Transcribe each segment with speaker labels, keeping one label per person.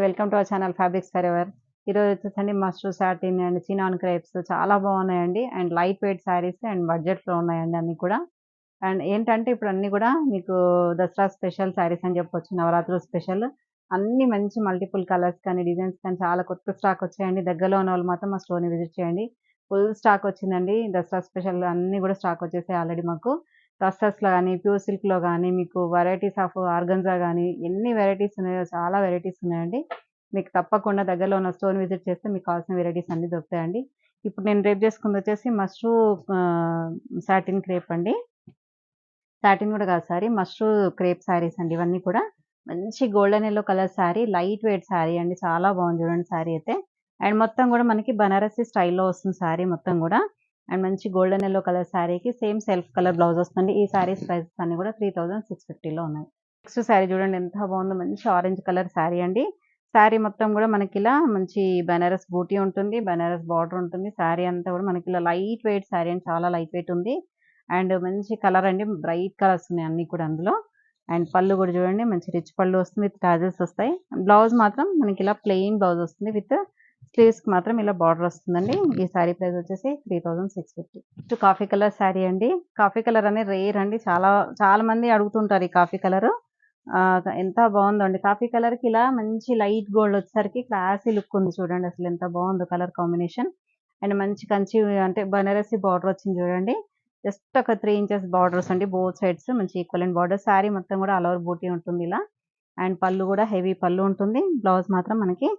Speaker 1: Welcome to our channel fabrics forever. ఈరోజు వచ్చేసండి mashru satin and chinon crepes చాలా బాగున్నాయండి. And light weight saris and బడ్జెట్లో ఉన్నాయండి అన్నీ కూడా. అండ్ ఏంటంటే ఇప్పుడు అన్నీ కూడా మీకు దసరా స్పెషల్ శారీస్ అని చెప్పొచ్చు, నవరాత్రులు స్పెషల్. అన్ని మంచి మల్టిపుల్ కలర్స్ కానీ డిజైన్స్ కానీ చాలా కొత్త స్టాక్ వచ్చాయండి. దగ్గరలో ఉన్న వాళ్ళు మాత్రం మా స్టోర్ని విజిట్ చేయండి. ఫుల్ స్టాక్ వచ్చిందండి. దసరా స్పెషల్ అన్నీ కూడా స్టాక్ వచ్చేసాయి ఆల్రెడీ మాకు. టస్సర్స్‌లో గాని, ప్యూర్ సిల్క్‌లో గాని, మీకు వెరైటీస్ ఆఫ్ ఆర్గన్జా గాని, ఎన్ని వెరైటీస్ ఉన్నాయో చాలా వెరైటీస్ ఉన్నాయండి. మీకు తప్పకుండా దగ్గరలో ఉన్న స్టోర్‌ని విజిట్ చేస్తే మీకు కావాల్సిన వెరైటీస్ అన్నీ దొరుకుతాయండి. ఇప్పుడు నేను రేపు చేసుకుందొచ్చేసి మష్రూ సాటిన్ క్రేప్ అండి. సాటిన్ కూడా కాదు సారీ, మష్రూ క్రేప్ శారీస్ అండి ఇవన్నీ కూడా. మంచి golden yellow colour sari, light weight sari అండి. చాలా బాగుంది చూడండి శారీ అయితే. అండ్ మొత్తం కూడా మనకి బనారసి స్టైల్‌లో వస్తుంది శారీ మొత్తం కూడా. అండ్ మంచి గోల్డెన్ యెల్లో కలర్ శారీకి సేమ్ సెల్ఫ్ కలర్ బ్లౌజ్ వస్తుంది. ఈ శారీస్ ప్రైసెస్ అన్ని కూడా 3650లో ఉన్నాయి. నెక్స్ట్ శారీ చూడండి ఎంత బాగుందో, మంచి ఆరెంజ్ కలర్ శారీ అండి. శారీ మొత్తం కూడా మనకి ఇలా మంచి బనారస్ బూటీ ఉంటుంది, బనారస్ బార్డర్ ఉంటుంది. శారీ అంతా కూడా మనకి ఇలా లైట్ వెయిట్ శారీ అండి, చాలా లైట్ వెయిట్ ఉంది. అండ్ మంచి కలర్ అండి, బ్రైట్ కలర్స్ ఉన్నాయి అన్ని కూడా అందులో. అండ్ పళ్ళు కూడా చూడండి మంచి రిచ్ పళ్ళు వస్తుంది, విత్ టాజల్స్ వస్తాయి. బ్లౌజ్ మాత్రం మనకి ఇలా ప్లెయిన్ బ్లౌజ్ వస్తుంది, విత్ స్లీవ్స్కి మాత్రం ఇలా బార్డర్ వస్తుందండి. ఈ శారీ ప్రైస్ వచ్చేసి 3650. నెక్స్ట్ కాఫీ కలర్ శారీ అండి. కాఫీ కలర్ అనేది రేర్ అండి, చాలా చాలా మంది అడుగుతుంటారు ఈ కాఫీ కలర్. ఎంత బాగుందో అండి. కాఫీ కలర్ కి ఇలా మంచి లైట్ గోల్డ్ వచ్చేసరికి క్లాసీ లుక్ ఉంది చూడండి, అసలు ఎంత బాగుందో కలర్ కాంబినేషన్. అండ్ మంచి కంచి అంటే బనారసి బార్డర్ వచ్చింది చూడండి. జస్ట్ ఒక 3 ఇంచెస్ బార్డర్స్ అండి, బోత్ సైడ్స్ మంచి ఈక్వలెంట్ బార్డర్. శారీ మొత్తం కూడా ఆల్ ఓవర్ బూటీ ఉంటుంది ఇలా. అండ్ పళ్ళు కూడా హెవీ పళ్ళు ఉంటుంది. బ్లౌజ్ మాత్రం మనకి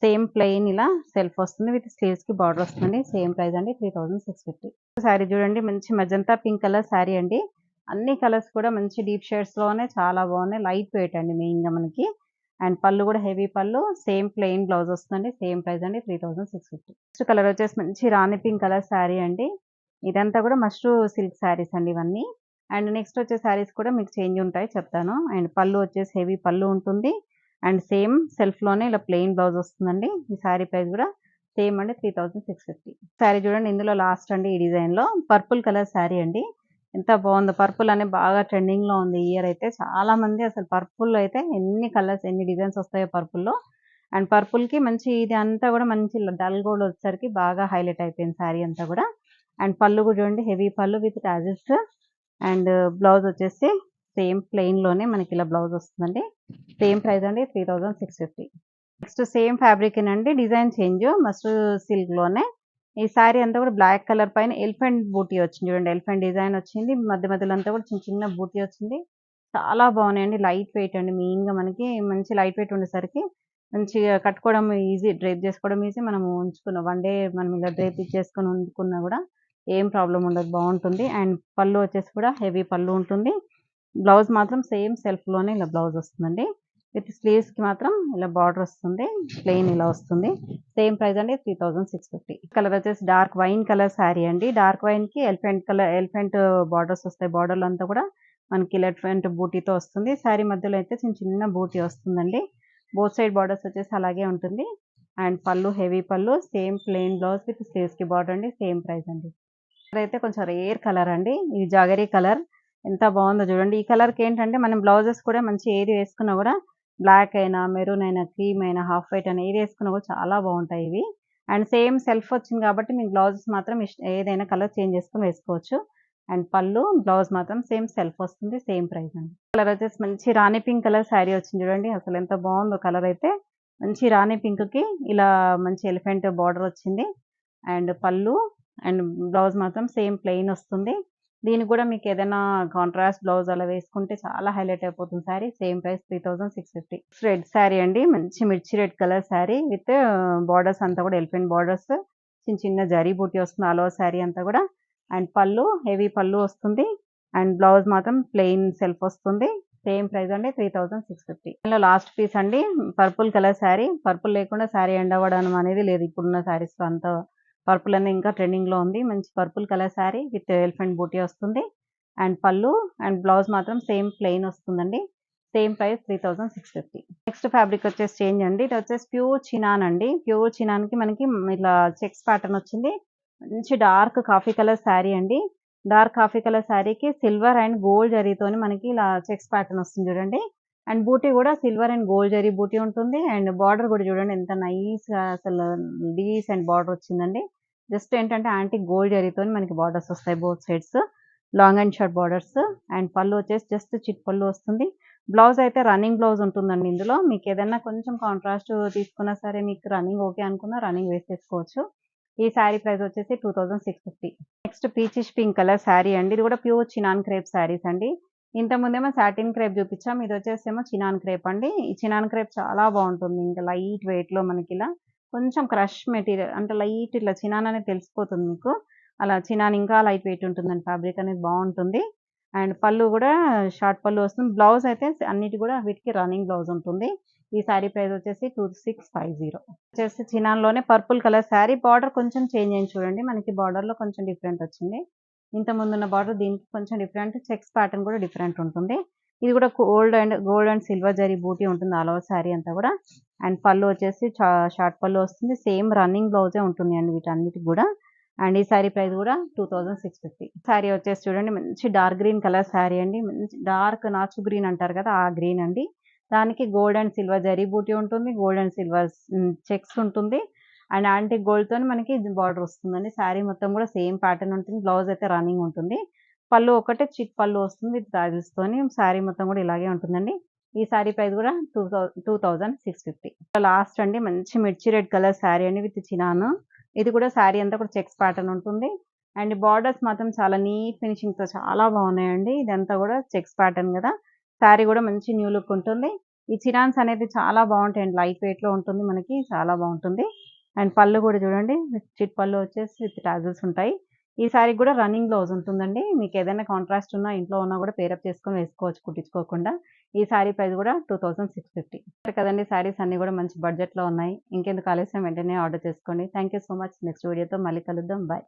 Speaker 1: సేమ్ ప్లెయిన్ ఇలా సెల్ఫ్ వస్తుంది, విత్ స్లీవ్స్ కి బార్డర్ వస్తుంది. సేమ్ ప్రైస్ అండి 3650. శారీ చూడండి మంచి మజంతా పింక్ కలర్ శారీ అండి. అన్ని కలర్స్ కూడా మంచి డీప్ షేడ్స్ లోనే చాలా బాగున్నాయి. లైట్ వెయిట్ అండి మెయిన్ గా మనకి. అండ్ పళ్ళు కూడా హెవీ పళ్ళు, సేమ్ ప్లెయిన్ బ్లౌజ్ వస్తుంది. సేమ్ ప్రైస్ అండి 3650. నెక్స్ట్ కలర్ వచ్చేసి మంచి రాణి పింక్ కలర్ శారీ అండి. ఇదంతా కూడా మష్రూ సిల్క్ శారీస్ అండి ఇవన్నీ. అండ్ నెక్స్ట్ వచ్చే శారీస్ కూడా మీకు చేంజ్ ఉంటాయి చెప్తాను. అండ్ పళ్ళు వచ్చేసి హెవీ పళ్ళు ఉంటుంది. అండ్ సేమ్ సెల్ఫ్ లోనే ఇలా ప్లెయిన్ బ్లౌజ్ వస్తుందండి. ఈ శారీ ప్రైస్ కూడా సేమ్ అండి 3650. శారీ చూడండి ఇందులో లాస్ట్ అండి ఈ డిజైన్ లో పర్పుల్ కలర్ శారీ అండి. ఎంత బాగుందో, పర్పుల్ అనేది బాగా ట్రెండింగ్ లో ఉంది ఈ ఇయర్ అయితే. చాలా మంది అసలు పర్పుల్ అయితే ఎన్ని కలర్స్ ఎన్ని డిజైన్స్ వస్తాయో పర్పుల్లో. అండ్ పర్పుల్ కి మంచి ఇది అంతా కూడా మంచి డల్ గోల్డ్ వచ్చేసరికి బాగా హైలైట్ అయిపోయింది శారీ అంతా కూడా. అండ్ పళ్ళు కూడా చూడండి హెవీ పళ్ళు విత్ టాజిల్స్. అండ్ బ్లౌజ్ వచ్చేసి సేమ్ ప్లెయిన్ లోనే మనకి ఇలా బ్లౌజ్ వస్తుందండి. సేమ్ ప్రైస్ అండి 3650. నెక్స్ట్ సేమ్ ఫ్యాబ్రిక్ అండి, డిజైన్ చేంజ్ మస్టర్డ్ సిల్క్ లోనే. ఈ శారీ అంతా కూడా బ్లాక్ కలర్ పైన ఎలిఫెంట్ బూటీ వచ్చింది చూడండి, ఎలిఫెంట్ డిజైన్ వచ్చింది. మధ్య మధ్యలో అంతా కూడా చిన్న చిన్న బూటీ వచ్చింది. చాలా బాగున్నాయండి, లైట్ వెయిట్ అండి. మెయిన్ గా మనకి మంచి లైట్ వెయిట్ ఉండేసరికి మంచిగా కట్టుకోవడం ఈజీ, డ్రైప్ చేసుకోవడం ఈజీ. మనం ఉంచుకున్న వన్ డే మనం ఇలా డ్రైప్ ఇచ్చేసుకొని ఉంచుకున్నా కూడా ఏం ప్రాబ్లం ఉండదు, బాగుంటుంది. అండ్ పళ్ళు వచ్చేసి కూడా హెవీ పళ్ళు ఉంటుంది. బ్లౌజ్ మాత్రం సేమ్ సెల్ఫ్ లోనే ఇలా బ్లౌజ్ వస్తుందండి, విత్ స్లీవ్స్ కి మాత్రం ఇలా బార్డర్ వస్తుంది, ప్లెయిన్ ఇలా వస్తుంది. సేమ్ ప్రైస్ అండి 3650. కలర్ వచ్చేసి డార్క్ వైన్ కలర్ శారీ అండి. డార్క్ వైన్ కి ఎలిఫెంట్ బార్డర్స్ వస్తాయి. బార్డర్లు అంతా కూడా మనకి ఎలిఫెంట్ బూటీతో వస్తుంది. శారీ మధ్యలో అయితే చిన్న చిన్న బూటీ వస్తుందండి. బోత్ సైడ్ బార్డర్స్ వచ్చేసి అలాగే ఉంటుంది. అండ్ పళ్ళు హెవీ పళ్ళు, same plain blouse with sleeves కి బార్డర్ అండి. సేమ్ ప్రైస్ అండి. అయితే కొంచెం రేర్ కలర్ అండి, ఇది జాగరీ కలర్. ఎంత బాగుందో చూడండి. ఈ కలర్ కి ఏంటంటే మనం బ్లౌజెస్ కూడా మంచి ఏది వేసుకున్నా కూడా, బ్లాక్ అయినా మెరూన్ అయినా క్రీమ్ అయినా హాఫ్ వైట్ అయినా ఏది వేసుకున్నా కూడా చాలా బాగుంటాయి ఇవి. అండ్ సేమ్ సెల్ఫ్ వచ్చింది కాబట్టి మీకు బ్లౌజెస్ మాత్రం ఏదైనా కలర్ చేంజ్ చేసుకుని వేసుకోవచ్చు. అండ్ పళ్ళు బ్లౌజ్ మాత్రం సేమ్ సెల్ఫ్ వస్తుంది. సేమ్ ప్రైస్ అండి. కలర్ వచ్చేసి మంచి రాణి పింక్ కలర్ శారీ వచ్చింది చూడండి, అసలు ఎంత బాగుందో కలర్ అయితే. మంచి రాణి పింక్ కి ఇలా మంచి ఎలిఫెంట్ బార్డర్ వచ్చింది. అండ్ పళ్ళు అండ్ బ్లౌజ్ మాత్రం సేమ్ ప్లెయిన్ వస్తుంది. దీనికి కూడా మీకు ఏదైనా కాంట్రాస్ట్ బ్లౌజ్ అలా వేసుకుంటే చాలా హైలైట్ అయిపోతుంది sari. Same price 3650. Red sari అండి, మంచి మిర్చి red colour sari with borders అంతా కూడా ఎలిఫెంట్ బార్డర్స్, చిన్న చిన్న జరీ బూటీ వస్తుంది ఆల్ ఓవర్ శారీ అంతా కూడా. అండ్ పళ్ళు హెవీ పళ్ళు వస్తుంది. అండ్ బ్లౌజ్ మాత్రం ప్లెయిన్ సెల్ఫ్ వస్తుంది. సేమ్ ప్రైస్ అండి 3650. ఇందులో లాస్ట్ పీస్ అండి పర్పుల్ కలర్ శారీ. పర్పుల్ లేకుండా శారీ ఎండ్ అవ్వడం అనేది లేదు ఇప్పుడున్న శారీస్ లో. అంతా పర్పుల్ అనేది ఇంకా ట్రెండింగ్ లో ఉంది. మంచి purple colour sari with elephant బూటీ వస్తుంది. అండ్ పళ్ళు అండ్ బ్లౌజ్ మాత్రం సేమ్ ప్లెయిన్ వస్తుందండి. Same price 3650. నెక్స్ట్ ఫ్యాబ్రిక్ వచ్చేసి చేంజ్ అండి. ఇది వచ్చేసి ప్యూర్ చినాన్ అండి. ప్యూర్ చినాన్ కి మనకి ఇట్లా చెక్స్ ప్యాటర్న్ వచ్చింది. మంచి డార్క్ కాఫీ కలర్ శారీ అండి. డార్క్ కాఫీ కలర్ శారీకి సిల్వర్ అండ్ గోల్డ్ జరీతోని మనకి ఇలా చెక్స్ ప్యాటర్న్ వస్తుంది చూడండి. అండ్ బూటీ కూడా సిల్వర్ అండ్ గోల్డ్ జరీ బూటీ ఉంటుంది. అండ్ బార్డర్ కూడా చూడండి ఎంత నైస్‌గా అసలు డీసెంట్ బార్డర్ వచ్చిందండి. జస్ట్ ఏంటంటే యాంటిక్ గోల్డ్ జరీతోని మనకి బార్డర్స్ వస్తాయి both sides. Long and short borders. And పళ్ళు వచ్చేసి జస్ట్ చిట్ పళ్ళు వస్తుంది. బ్లౌజ్ అయితే రన్నింగ్ బ్లౌజ్ ఉంటుందండి ఇందులో. మీకేదన్నా కొంచెం కాంట్రాస్ట్ తీసుకున్నా సరే మీకు రన్నింగ్ ఓకే అనుకున్నా రన్నింగ్ వేసేసుకోవచ్చు. ఈ శారీ ప్రైస్ వచ్చేసి 2650. Next peachish pink colour sari అండి. ఇది కూడా ప్యూర్ చినాన్ క్రేప్ శారీస్ అండి. ఇంతకుముందేమో సాటిన్ క్రేప్ చూపించాం. ఇది వచ్చేసేమో చినాన్ క్రేప్ అండి. ఈ చినాన్ క్రేప్ చాలా బాగుంటుంది. ఇంకా లైట్ వెయిట్‌లో మనకిలా కొంచెం క్రష్ మెటీరియల్ అంటే లైట్ ఇట్లా చినాన్ అనేది తెలిసిపోతుంది మీకు. అలా చినాన్ ఇంకా లైట్ వెయిట్ ఉంటుందండి. ఫ్యాబ్రిక్ అనేది బాగుంటుంది. అండ్ పళ్ళు కూడా షార్ట్ పళ్ళు వస్తుంది. బ్లౌజ్ అయితే అన్నిటి కూడా వీటికి రన్నింగ్ బ్లౌజ్ ఉంటుంది. ఈ శారీ ప్రైస్ వచ్చేసి 2650. వచ్చేసి చినాన్‌లోనే పర్పుల్ కలర్ శారీ. బార్డర్ కొంచెం చేంజ్ అయింది చూడండి. మనకి బార్డర్‌లో కొంచెం డిఫరెంట్ వచ్చింది. ఇంతకుముందున్న బార్డర్ దీనికి కొంచెం డిఫరెంట్. చెక్స్ ప్యాటర్న్ కూడా డిఫరెంట్ ఉంటుంది. ఇది కూడా గోల్డ్ అండ్ సిల్వర్ జరీ బూటీ ఉంటుంది ఆల్ ఓవర్ శారీ అంతా కూడా. అండ్ పళ్ళు వచ్చేసి షార్ట్ పళ్ళు వస్తుంది. సేమ్ రన్నింగ్ బ్లౌజే ఉంటుంది అండి వీటన్నిటికి కూడా. అండ్ ఈ శారీ ప్రైస్ కూడా 2650. శారీ వచ్చేసి చూడండి మంచి డార్క్ గ్రీన్ కలర్ శారీ అండి. మంచి డార్క్ నాచు గ్రీన్ అంటారు కదా ఆ గ్రీన్ అండి. దానికి గోల్డ్ అండ్ సిల్వర్ జరీ బూటీ ఉంటుంది. గోల్డ్ అండ్ సిల్వర్ చెక్స్ ఉంటుంది. అండ్ యాంటిక్ గోల్డ్‌తోని మనకి బార్డర్ వస్తుందండి. శారీ మొత్తం కూడా సేమ్ ప్యాటర్న్ ఉంటుంది. బ్లౌజ్ అయితే రన్నింగ్ ఉంటుంది. పళ్ళు ఒకటే చిట్ పళ్ళు వస్తుంది విత్ టాజిల్స్‌తోని. శారీ మొత్తం కూడా ఇలాగే ఉంటుందండి. ఈ శారీ ప్రైస్ కూడా 2650. లాస్ట్ అండి మంచి మిర్చి రెడ్ కలర్ శారీ అండి విత్ చినాను. ఇది కూడా శారీ అంతా కూడా చెక్స్ ప్యాటర్న్ ఉంటుంది. అండ్ బార్డర్స్ మాత్రం చాలా నీట్ ఫినిషింగ్‌తో చాలా బాగున్నాయండి. ఇదంతా కూడా చెక్స్ ప్యాటర్న్ కదా! శారీ కూడా మంచి న్యూ లుక్ ఉంటుంది. ఈ చినాన్స్ అనేది చాలా బాగుంటాయండి. లైట్ వెయిట్‌లో ఉంటుంది మనకి. చాలా బాగుంటుంది. అండ్ పళ్ళు కూడా చూడండి చిట్ పళ్ళు వచ్చేసి విత్ టాజిల్స్ ఉంటాయి. ఈ శారీకి కూడా రన్నింగ్ బ్లౌజ్ ఉంటుందండి. మీకు ఏదైనా కాంట్రాస్ట్ ఉన్నా ఇంట్లో ఉన్నా కూడా పేరప్ చేసుకొని వేసుకోవచ్చు కుట్టించుకోకుండా. ఈ శారీ ప్రైస్ కూడా 2650. కదండీ శారీస్ అన్నీ కూడా మంచి బడ్జెట్‌లో ఉన్నాయి. ఇంకెందుకు ఆలస్యం వెంటనే ఆర్డర్ చేసుకోండి. Thank you so much. Next వీడియోతో మళ్ళీ కలుద్దాం. బై.